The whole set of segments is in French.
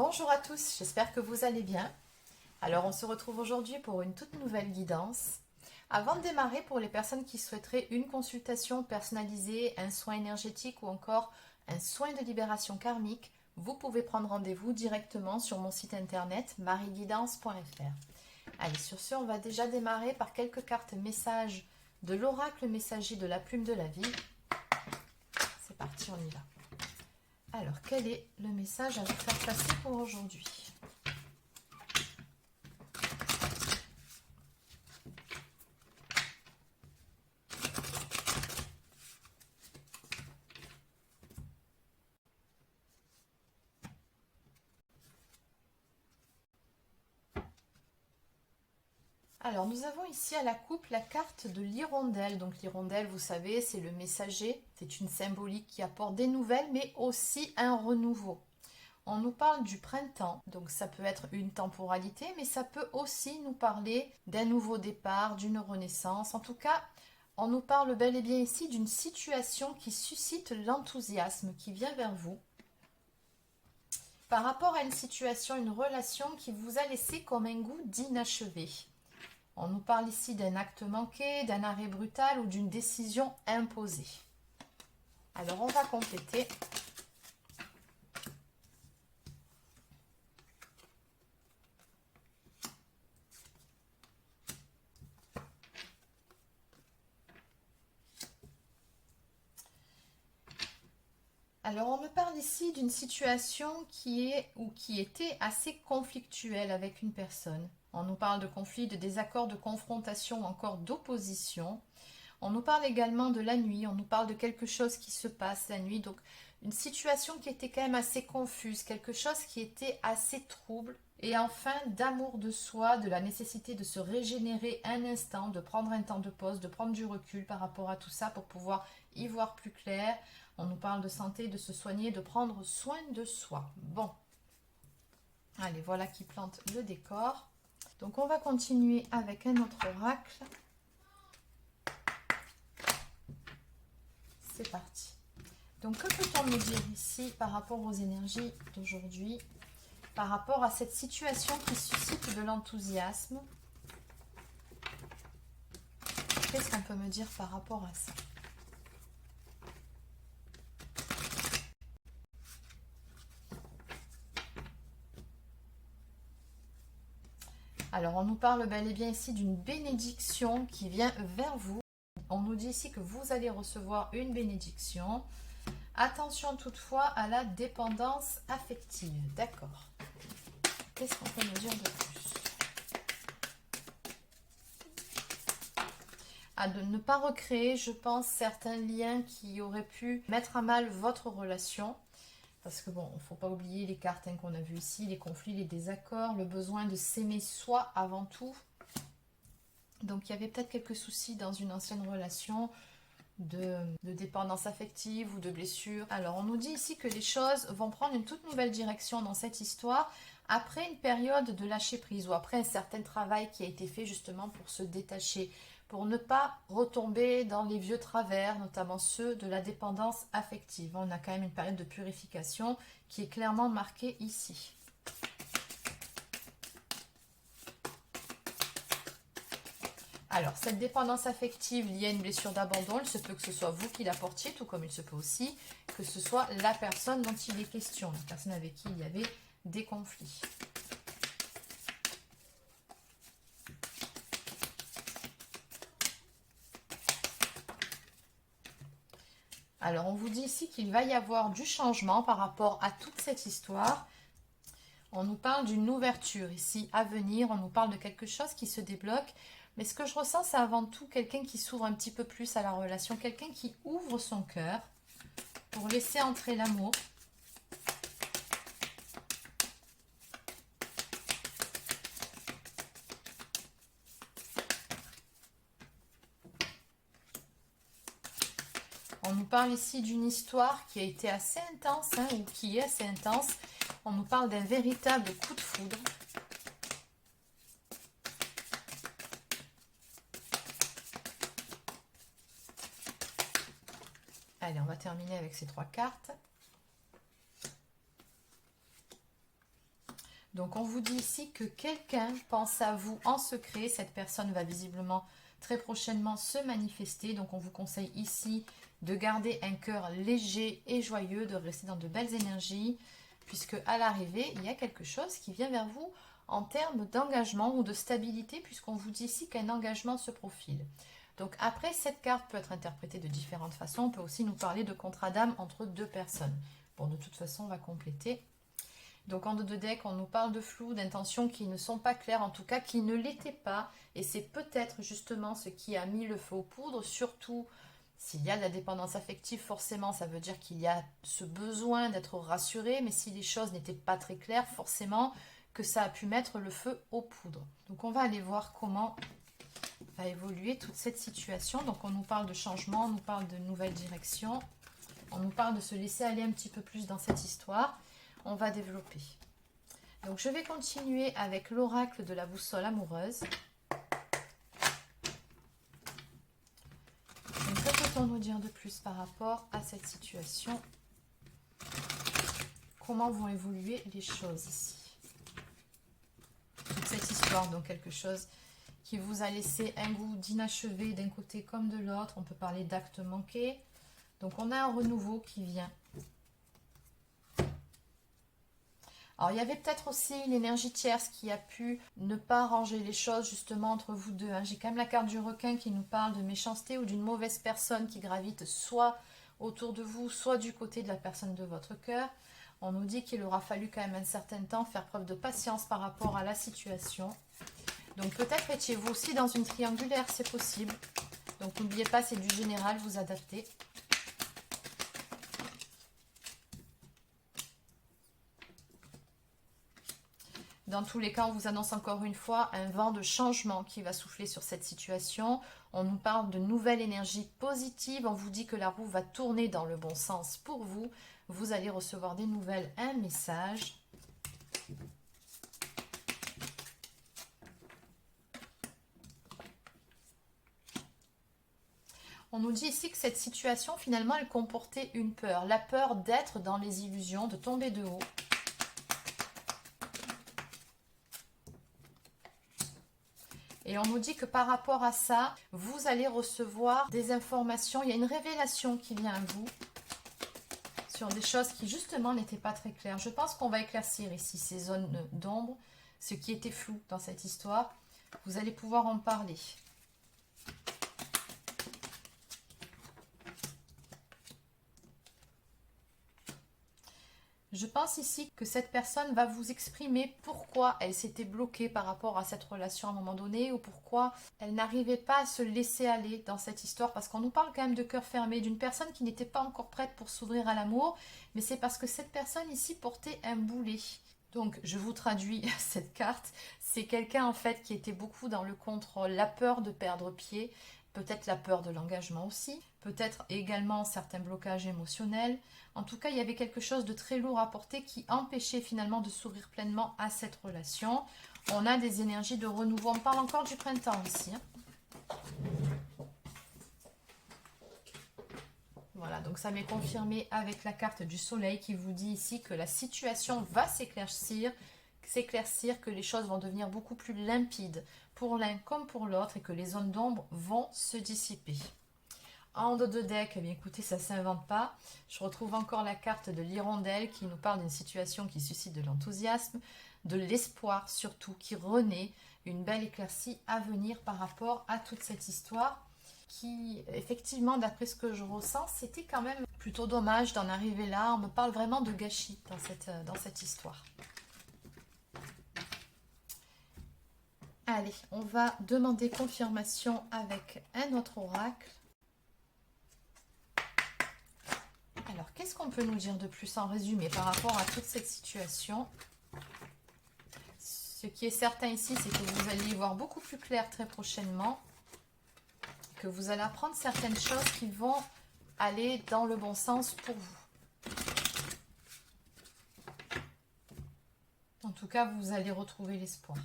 Bonjour à tous, j'espère que vous allez bien. Alors on se retrouve aujourd'hui pour une toute nouvelle guidance. Avant de démarrer, pour les personnes qui souhaiteraient une consultation personnalisée, un soin énergétique ou encore un soin de libération karmique, vous pouvez prendre rendez-vous directement sur mon site internet marieguidance.fr. Allez, sur ce, on va déjà démarrer par quelques cartes messages de l'oracle messager de la plume de la vie. C'est parti, on y va. Alors, quel est le message à vous faire passer pour aujourd'hui ? Alors, nous avons ici à la coupe la carte de l'hirondelle. Donc, l'hirondelle, vous savez, c'est le messager. C'est une symbolique qui apporte des nouvelles, mais aussi un renouveau. On nous parle du printemps, donc ça peut être une temporalité, mais ça peut aussi nous parler d'un nouveau départ, d'une renaissance. En tout cas, on nous parle bel et bien ici d'une situation qui suscite l'enthousiasme, qui vient vers vous. Par rapport à une situation, une relation qui vous a laissé comme un goût d'inachevé. On nous parle ici d'un acte manqué, d'un arrêt brutal ou d'une décision imposée. Alors, on va compléter. Alors, on me parle ici d'une situation qui est ou qui était assez conflictuelle avec une personne. On nous parle de conflit, de désaccord, de confrontation, encore d'opposition. On nous parle également de la nuit, on nous parle de quelque chose qui se passe la nuit. Donc, une situation qui était quand même assez confuse, quelque chose qui était assez trouble. Et enfin, d'amour de soi, de la nécessité de se régénérer un instant, de prendre un temps de pause, de prendre du recul par rapport à tout ça pour pouvoir y voir plus clair. On nous parle de santé, de se soigner, de prendre soin de soi. Bon, allez, voilà qui plante le décor. Donc, on va continuer avec un autre oracle. C'est parti. Donc, que peut-on me dire ici par rapport aux énergies d'aujourd'hui, par rapport à cette situation qui suscite de l'enthousiasme? Qu'est-ce qu'on peut me dire par rapport à ça? Alors, on nous parle bel et bien ici d'une bénédiction qui vient vers vous. On nous dit ici que vous allez recevoir une bénédiction. Attention toutefois à la dépendance affective. D'accord. Qu'est-ce qu'on peut me dire de plus? À de ne pas recréer, je pense, certains liens qui auraient pu mettre à mal votre relation. Parce que bon, il ne faut pas oublier les cartes qu'on a vues ici, les conflits, les désaccords, le besoin de s'aimer soi avant tout. Donc il y avait peut-être quelques soucis dans une ancienne relation de dépendance affective ou de blessure. Alors on nous dit ici que les choses vont prendre une toute nouvelle direction dans cette histoire après une période de lâcher prise ou après un certain travail qui a été fait justement pour se détacher, pour ne pas retomber dans les vieux travers, notamment ceux de la dépendance affective. On a quand même une période de purification qui est clairement marquée ici. Alors, cette dépendance affective liée à une blessure d'abandon, il se peut que ce soit vous qui la portiez, tout comme il se peut aussi que ce soit la personne dont il est question, la personne avec qui il y avait des conflits. Alors, on vous dit ici qu'il va y avoir du changement par rapport à toute cette histoire. On nous parle d'une ouverture ici à venir, on nous parle de quelque chose qui se débloque. Mais ce que je ressens, c'est avant tout quelqu'un qui s'ouvre un petit peu plus à la relation, quelqu'un qui ouvre son cœur pour laisser entrer l'amour. On nous parle ici d'une histoire qui a été assez intense, ou qui est assez intense. On nous parle d'un véritable coup de foudre. Allez, on va terminer avec ces trois cartes. Donc on vous dit ici que quelqu'un pense à vous en secret. Cette personne va visiblement très prochainement se manifester. Donc on vous conseille ici de garder un cœur léger et joyeux, de rester dans de belles énergies, puisque à l'arrivée, il y a quelque chose qui vient vers vous en termes d'engagement ou de stabilité, puisqu'on vous dit ici qu'un engagement se profile. Donc après, cette carte peut être interprétée de différentes façons. On peut aussi nous parler de contrat d'âme entre deux personnes. Bon, de toute façon, on va compléter. Donc en dos de deck, on nous parle de flou, d'intentions qui ne sont pas claires, en tout cas qui ne l'étaient pas. Et c'est peut-être justement ce qui a mis le feu aux poudres, surtout s'il y a de la dépendance affective, forcément, ça veut dire qu'il y a ce besoin d'être rassuré, mais si les choses n'étaient pas très claires, forcément que ça a pu mettre le feu aux poudres. Donc on va aller voir comment va évoluer toute cette situation. Donc on nous parle de changement, on nous parle de nouvelles directions, on nous parle de se laisser aller un petit peu plus dans cette histoire. On va développer. Donc je vais continuer avec l'oracle de la boussole amoureuse. Donc que peut-on nous dire de plus par rapport à cette situation? Comment vont évoluer les choses ici? Toute cette histoire, donc quelque chose qui vous a laissé un goût d'inachevé d'un côté comme de l'autre. On peut parler d'actes manqués. Donc on a un renouveau qui vient. Alors, il y avait peut-être aussi une énergie tierce qui a pu ne pas arranger les choses justement entre vous deux. J'ai quand même la carte du requin qui nous parle de méchanceté ou d'une mauvaise personne qui gravite soit autour de vous, soit du côté de la personne de votre cœur. On nous dit qu'il aura fallu quand même un certain temps faire preuve de patience par rapport à la situation. Donc peut-être étiez-vous aussi dans une triangulaire, c'est possible. Donc n'oubliez pas, c'est du général, vous adaptez. Dans tous les cas, on vous annonce encore une fois un vent de changement qui va souffler sur cette situation. On nous parle de nouvelles énergies positives. On vous dit que la roue va tourner dans le bon sens pour vous. Vous allez recevoir des nouvelles, un message. On nous dit ici que cette situation, finalement, elle comportait une peur. La peur d'être dans les illusions, de tomber de haut. Et on nous dit que par rapport à ça, vous allez recevoir des informations. Il y a une révélation qui vient à vous sur des choses qui justement n'étaient pas très claires. Je pense qu'on va éclaircir ici ces zones d'ombre, ce qui était flou dans cette histoire. Vous allez pouvoir en parler. Je pense ici que cette personne va vous exprimer pourquoi elle s'était bloquée par rapport à cette relation à un moment donné ou pourquoi elle n'arrivait pas à se laisser aller dans cette histoire, parce qu'on nous parle quand même de cœur fermé, d'une personne qui n'était pas encore prête pour s'ouvrir à l'amour, mais c'est parce que cette personne ici portait un boulet. Donc je vous traduis cette carte, c'est quelqu'un en fait qui était beaucoup dans le contrôle, la peur de perdre pied, peut-être la peur de l'engagement aussi, peut-être également certains blocages émotionnels. En tout cas, il y avait quelque chose de très lourd à porter qui empêchait finalement de s'ouvrir pleinement à cette relation. On a des énergies de renouveau. On parle encore du printemps ici. Voilà, donc ça m'est confirmé avec la carte du soleil qui vous dit ici que la situation va s'éclaircir, que les choses vont devenir beaucoup plus limpides pour l'un comme pour l'autre et que les zones d'ombre vont se dissiper. En dos de deck, eh bien écoutez, ça ne s'invente pas. Je retrouve encore la carte de l'hirondelle qui nous parle d'une situation qui suscite de l'enthousiasme, de l'espoir surtout, qui renaît, une belle éclaircie à venir par rapport à toute cette histoire qui, effectivement, d'après ce que je ressens, c'était quand même plutôt dommage d'en arriver là. On me parle vraiment de gâchis dans cette histoire. Allez, on va demander confirmation avec un autre oracle. Alors, qu'est-ce qu'on peut nous dire de plus en résumé par rapport à toute cette situation? Ce qui est certain ici, c'est que vous allez y voir beaucoup plus clair très prochainement. Que vous allez apprendre certaines choses qui vont aller dans le bon sens pour vous. En tout cas, vous allez retrouver l'espoir.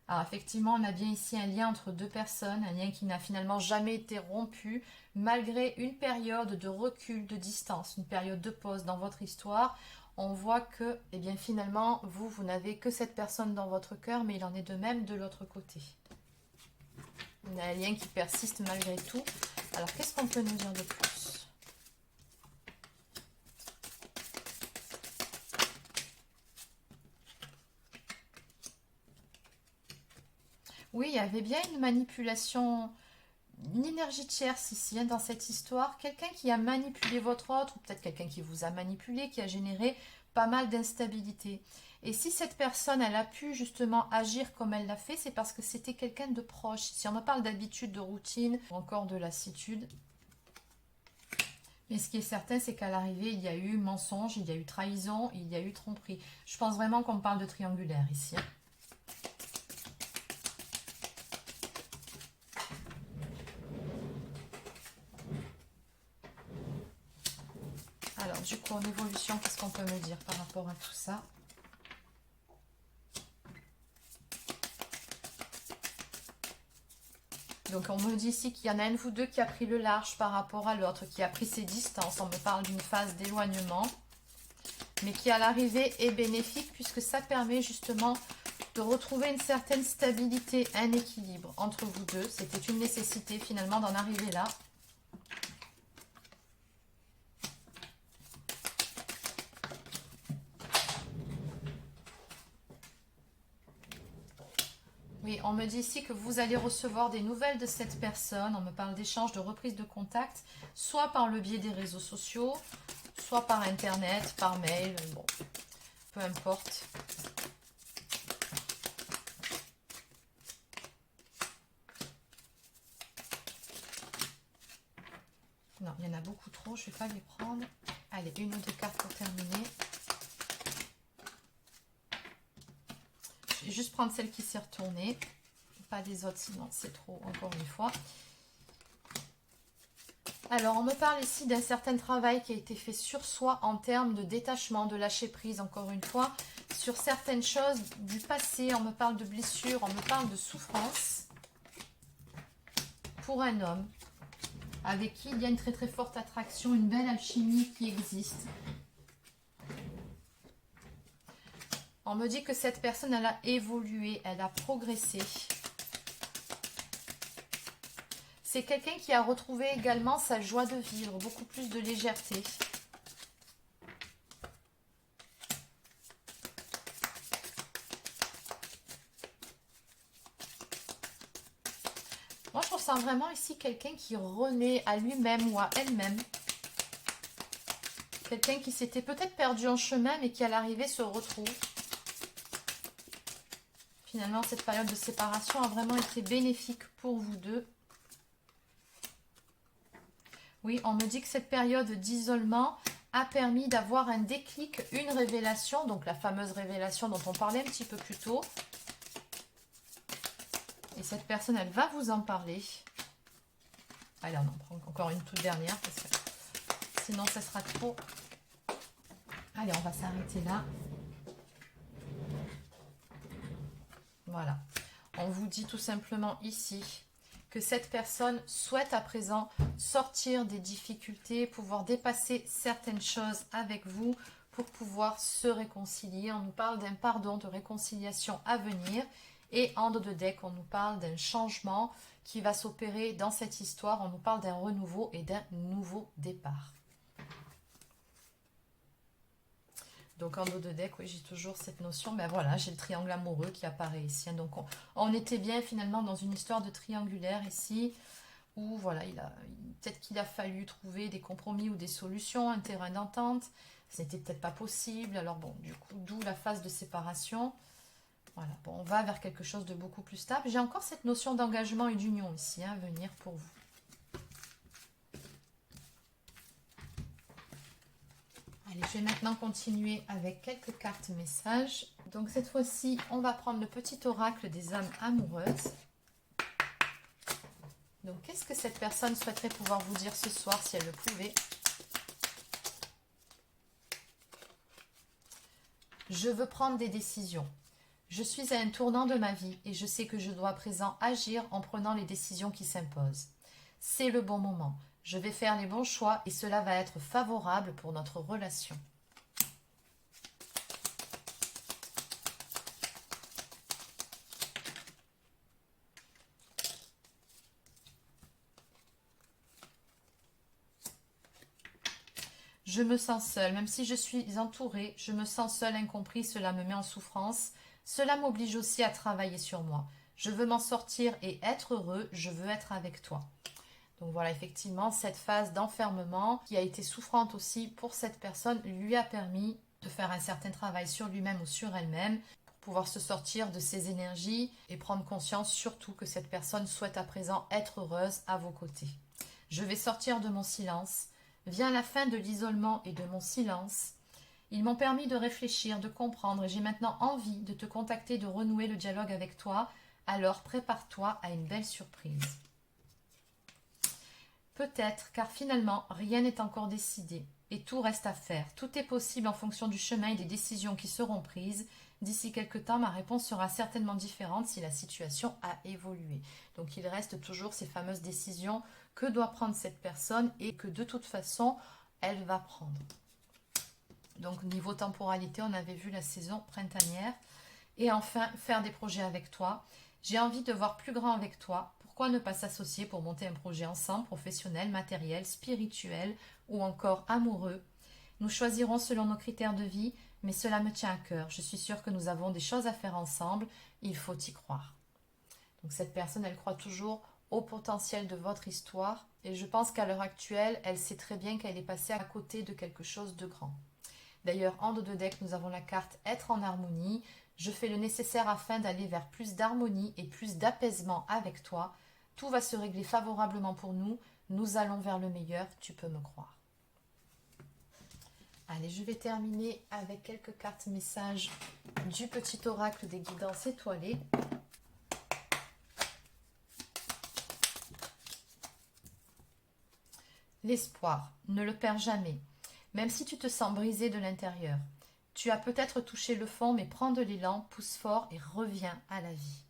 Alors effectivement, on a bien ici un lien entre deux personnes, un lien qui n'a finalement jamais été rompu, malgré une période de recul, de distance, une période de pause dans votre histoire. on voit que eh bien, finalement, vous n'avez que cette personne dans votre cœur, mais il en est de même de l'autre côté. Il y a un lien qui persiste malgré tout. Alors, qu'est-ce qu'on peut nous dire de plus? Oui, il y avait bien une manipulation, une énergie tierce ici, hein, dans cette histoire. Quelqu'un qui a manipulé votre autre, ou peut-être quelqu'un qui vous a manipulé, qui a généré pas mal d'instabilité. Et si cette personne, elle a pu justement agir comme elle l'a fait, c'est parce que c'était quelqu'un de proche. Si on me parle d'habitude, de routine, ou encore de lassitude. Mais ce qui est certain, c'est qu'à l'arrivée, il y a eu mensonge, il y a eu trahison, il y a eu tromperie. Je pense vraiment qu'on parle de triangulaire ici, hein. Alors, du coup, en évolution, qu'est-ce qu'on peut me dire par rapport à tout ça? Donc, on me dit ici qu'il y en a un de vous deux qui a pris le large par rapport à l'autre, qui a pris ses distances. On me parle d'une phase d'éloignement, mais qui à l'arrivée est bénéfique puisque ça permet justement de retrouver une certaine stabilité, un équilibre entre vous deux. C'était une nécessité finalement d'en arriver là. Oui, on me dit ici que vous allez recevoir des nouvelles de cette personne. On me parle d'échange, de reprise de contact, soit par le biais des réseaux sociaux, soit par internet, par mail, bon, peu importe. Non, il y en a beaucoup trop, je ne vais pas les prendre. Allez, une ou deux cartes pour terminer. Je vais juste prendre celle qui s'est retournée. Pas des autres, sinon c'est trop, encore une fois. Alors, on me parle ici d'un certain travail qui a été fait sur soi en termes de détachement, de lâcher prise, encore une fois, sur certaines choses du passé. On me parle de blessures, on me parle de souffrance pour un homme avec qui il y a une très très forte attraction, une belle alchimie qui existe. On me dit que cette personne, elle a évolué, elle a progressé. C'est quelqu'un qui a retrouvé également sa joie de vivre, beaucoup plus de légèreté. Moi, je ressens vraiment ici quelqu'un qui renaît à lui-même ou à elle-même. Quelqu'un qui s'était peut-être perdu en chemin, mais qui à l'arrivée se retrouve. Finalement, cette période de séparation a vraiment été bénéfique pour vous deux. Oui, on me dit que cette période d'isolement a permis d'avoir un déclic, une révélation, donc la fameuse révélation dont on parlait un petit peu plus tôt. Et cette personne, elle va vous en parler. Allez, on en prend encore une toute dernière, parce que sinon, ça sera trop. Allez, on va s'arrêter là. Voilà. On vous dit tout simplement ici que cette personne souhaite à présent sortir des difficultés, pouvoir dépasser certaines choses avec vous pour pouvoir se réconcilier. On nous parle d'un pardon, de réconciliation à venir. Et en dos de deck, on nous parle d'un changement qui va s'opérer dans cette histoire. On nous parle d'un renouveau et d'un nouveau départ. Donc en dos de deck, oui, j'ai toujours cette notion. Mais voilà, j'ai le triangle amoureux qui apparaît ici. Donc on était bien finalement dans une histoire de triangulaire ici. Où voilà, peut-être qu'il a fallu trouver des compromis ou des solutions, un terrain d'entente. Ce n'était peut-être pas possible. Alors bon, du coup, d'où la phase de séparation. Voilà, bon, on va vers quelque chose de beaucoup plus stable. J'ai encore cette notion d'engagement et d'union ici, hein, à venir pour vous. Allez, je vais maintenant continuer avec quelques cartes messages. Donc cette fois-ci, on va prendre le petit oracle des âmes amoureuses. Donc qu'est-ce que cette personne souhaiterait pouvoir vous dire ce soir si elle le pouvait? Je veux prendre des décisions. Je suis à un tournant de ma vie et je sais que je dois à présent agir en prenant les décisions qui s'imposent. C'est le bon moment. Je vais faire les bons choix et cela va être favorable pour notre relation. Je me sens seule, même si je suis entourée, je me sens seule, incompris, cela me met en souffrance. Cela m'oblige aussi à travailler sur moi. Je veux m'en sortir et être heureux, je veux être avec toi. Donc voilà, effectivement, cette phase d'enfermement qui a été souffrante aussi pour cette personne lui a permis de faire un certain travail sur lui-même ou sur elle-même pour pouvoir se sortir de ses énergies et prendre conscience surtout que cette personne souhaite à présent être heureuse à vos côtés. Je vais sortir de mon silence. Vient la fin de l'isolement et de mon silence. Ils m'ont permis de réfléchir, de comprendre et j'ai maintenant envie de te contacter, de renouer le dialogue avec toi. Alors prépare-toi à une belle surprise. Peut-être, car finalement, rien n'est encore décidé et tout reste à faire. Tout est possible en fonction du chemin et des décisions qui seront prises. D'ici quelque temps, ma réponse sera certainement différente si la situation a évolué. Donc il reste toujours ces fameuses décisions que doit prendre cette personne et que de toute façon, elle va prendre. Donc niveau temporalité, on avait vu la saison printanière. Et enfin, faire des projets avec toi. J'ai envie de voir plus grand avec toi. Pourquoi ne pas s'associer pour monter un projet ensemble, professionnel, matériel, spirituel ou encore amoureux? Nous choisirons selon nos critères de vie, mais cela me tient à cœur. Je suis sûre que nous avons des choses à faire ensemble. Il faut y croire. Donc cette personne, elle croit toujours au potentiel de votre histoire et je pense qu'à l'heure actuelle, elle sait très bien qu'elle est passée à côté de quelque chose de grand. D'ailleurs, en dos de deck, nous avons la carte être en harmonie. Je fais le nécessaire afin d'aller vers plus d'harmonie et plus d'apaisement avec toi. Tout va se régler favorablement pour nous. Nous allons vers le meilleur, tu peux me croire. Allez, je vais terminer avec quelques cartes messages du petit oracle des guidances étoilées. L'espoir, ne le perds jamais. Même si tu te sens brisé de l'intérieur, tu as peut-être touché le fond, mais prends de l'élan, pousse fort et reviens à la vie.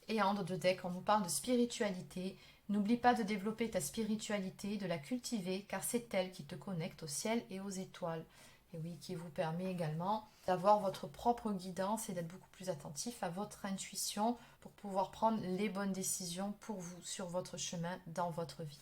Et en dos de deck, on nous parle de spiritualité. N'oublie pas de développer ta spiritualité, de la cultiver, car c'est elle qui te connecte au ciel et aux étoiles. Et oui, qui vous permet également d'avoir votre propre guidance et d'être beaucoup plus attentif à votre intuition pour pouvoir prendre les bonnes décisions pour vous sur votre chemin dans votre vie.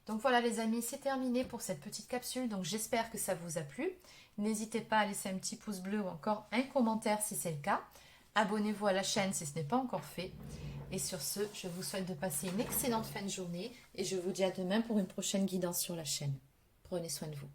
Donc voilà les amis, c'est terminé pour cette petite capsule. Donc j'espère que ça vous a plu. N'hésitez pas à laisser un petit pouce bleu ou encore un commentaire si c'est le cas. Abonnez-vous à la chaîne si ce n'est pas encore fait. Et sur ce, je vous souhaite de passer une excellente fin de journée et je vous dis à demain pour une prochaine guidance sur la chaîne. Prenez soin de vous.